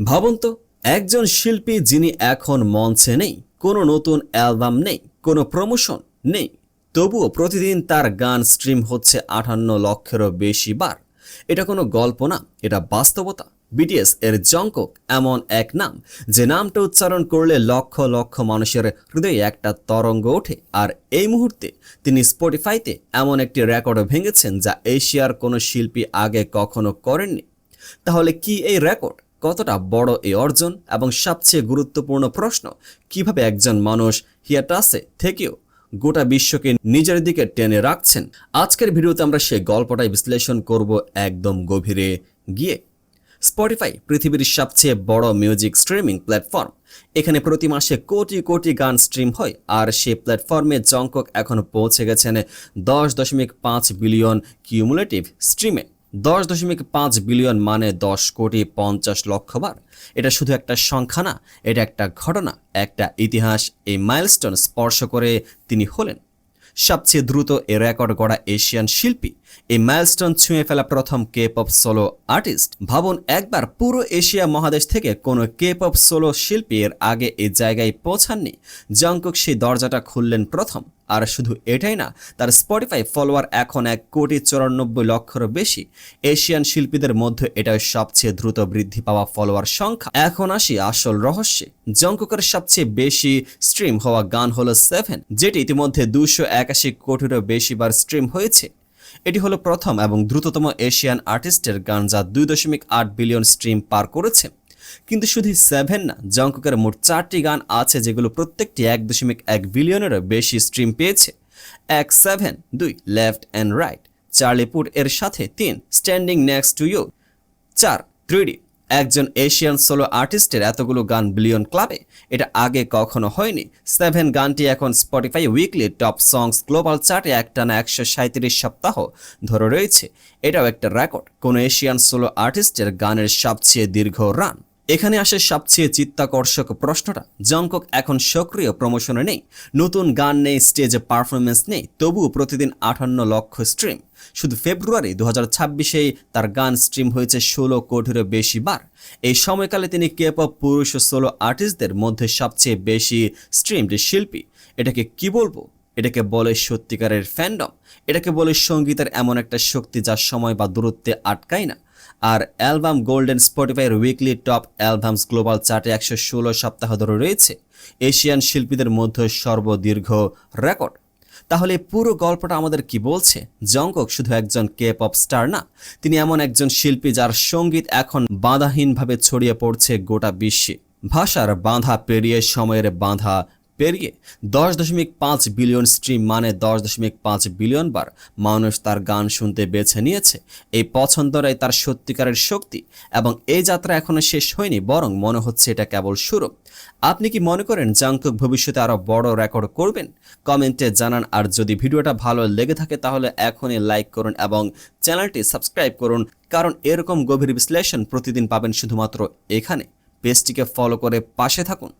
ভাবুন তো, একজন শিল্পী যিনি এখন মঞ্চে নেই, কোনো নতুন অ্যালবাম নেই, কোনো প্রমোশন নেই, তবুও প্রতিদিন তার গান স্ট্রিম হচ্ছে 58 লক্ষেরও বেশি বার। এটা কোনো গল্প না, এটা বাস্তবতা। বিটিএস এর জংকুক এমন এক নাম, যে নামটা উচ্চারণ করলে লক্ষ লক্ষ মানুষের হৃদয়ে একটা তরঙ্গ ওঠে। আর এই মুহূর্তে তিনি স্পটিফাইতে এমন একটি রেকর্ডও ভেঙেছেন যা এশিয়ার কোনো শিল্পী আগে কখনো করেননি। তাহলে কি এই রেকর্ড? কতটা বড় এই অর্জন? এবং সবচেয়ে গুরুত্বপূর্ণ প্রশ্ন, কিভাবে একজন মানুষ হিয়াটাসে থেকেও গোটা বিশ্বকে নিজের দিকে টেনে রাখছেন? আজকের ভিডিওতে আমরা সেই গল্পটাই বিশ্লেষণ করব একদম গভীরে গিয়ে। স্পটিফাই পৃথিবীর সবচেয়ে বড় মিউজিক স্ট্রিমিং প্ল্যাটফর্ম। এখানে প্রতি মাসে কোটি কোটি গান স্ট্রিম হয়, আর সেই প্ল্যাটফর্মে জংকুক এখন পৌঁছে গেছেন 10.5 বিলিয়ন কিউমুলেটিভ স্ট্রিমে। 10.5 বিলিয়ন মানে 10,50,00,000 বার। এটা শুধু একটা সংখ্যা না, এটা একটা ঘটনা, একটা ইতিহাস। এই মাইলস্টোন স্পর্শ করে তিনি হলেন সবচেয়ে দ্রুত এ রেকর্ড গড়া এশিয়ান শিল্পী, এই মাইলস্টোন ছুঁয়ে ফেলা প্রথম কে পপ সোলো আর্টিস্ট। ভাবুন একবার, পুরো এশিয়া মহাদেশ থেকে কোনো কে পপ সোলো শিল্পী এর আগে এই জায়গায় পৌঁছাননি। জংকুক সেই দরজাটা খুললেন প্রথম। আর শুধু এটাই না, তার স্পটিফাই ফলোয়ার এখন 1,94,00,000-এরও বেশি। এশিয়ান শিল্পীদের মধ্যে এটা সবচেয়ে দ্রুত বৃদ্ধি পাওয়া ফলোয়ার সংখ্যা। এখন আসি আসল রহস্যে। জংকুকের সবচেয়ে বেশি স্ট্রিম হওয়া গান হলো 7, যেটি ইতিমধ্যে 281 কোটিরও বেশি বার স্ট্রিম হয়েছে। এটি হলো প্রথম এবং দ্রুততম এশিয়ান আর্টিস্টের গান যা 2.8 বিলিয়ন স্ট্রিম পার করেছে। কিন্তু শুধু 7 না, জংকুকের মোট 4টি গান আছে যেগুলো প্রত্যেকটি 1.1 বিলিয়নেরও বেশি স্ট্রিম পেয়েছে। 7, 2 left and right, Charlie put এর সাথে 3 standing next to you, 4 3D। একজন এশিয়ান সোলো আর্টিস্টের এতগুলো গান বিলিয়ন ক্লাবে, এটা আগে কখনো হয়নি। 7 গানটি এখন স্পটিফাই উইকলি টপ সংস গ্লোবাল চার্টে একটানা 137 সপ্তাহ ধরে রয়েছে। এটাও একটা রেকর্ড কোনো এশিয়ান সোলো আর্টিস্টের গানের সবচেয়ে দীর্ঘ রান। এখানে আসে সবচেয়ে চিত্তাকর্ষক প্রশ্নটা। জংকুক এখন সক্রিয় প্রমোশনে নেই, নতুন গান নেই, স্টেজে পারফরমেন্স নেই, তবুও প্রতিদিন 58 লক্ষ স্ট্রিম। শুধু ফেব্রুয়ারি 2026-এ তার গান স্ট্রিম হয়েছে 16 কোটিরও বেশি বার। এই সময়কালে তিনি কে পপ পুরুষ ও সোলো আর্টিস্টদের মধ্যে সবচেয়ে বেশি স্ট্রিমড শিল্পী। এটাকে কি বলবো? এটাকে বলে সত্যিকারের ফ্যান্ডম। এটাকে বলে সঙ্গীতের এমন একটা শক্তি যা সময় বা দূরত্বে আটকায় না। আর অ্যালবাম গোল্ডেন স্পটিফাইয়ের উইকলি টপ অ্যালবামস গ্লোবাল চার্টে 116 সপ্তাহ ধরে রয়েছে, এশিয়ান শিল্পীদের মধ্যে সর্বদীর্ঘ রেকর্ড। তাহলে পুরো গল্পটা আমাদের কি বলছে? জংকুক শুধু একজন কে পপ স্টার না, তিনি এমন একজন শিল্পী যার সঙ্গীত এখন বাধাহীনভাবে ছড়িয়ে পড়ছে গোটা বিশ্বে। ভাষার বাঁধা পেরিয়ে, সময়ের বাঁধা পেরিয়ে 10.5 বিলিয়ন স্ট্রিম মানে 10.5 বিলিয়ন বার মানুষ তার গান শুনতে বেছে নিয়েছে। এই পছন্দরাই তার সত্যিকারের শক্তি। এবং এই যাত্রা এখনো শেষ হয়নি, বরং মনে হচ্ছে এটা কেবল শুরু। আপনি কি মনে করেন জংকুক ভবিষ্যতে আরো বড় রেকর্ড করবেন? কমেন্টে জানান। আর যদি ভিডিওটা ভালো লেগে থাকে তাহলে এখনই লাইক করুন এবং চ্যানেলটি সাবস্ক্রাইব করুন, কারণ এরকম গভীর বিশ্লেষণ প্রতিদিন পাবেন শুধুমাত্র এখানে। পেজটিকে ফলো করে পাশে থাকুন।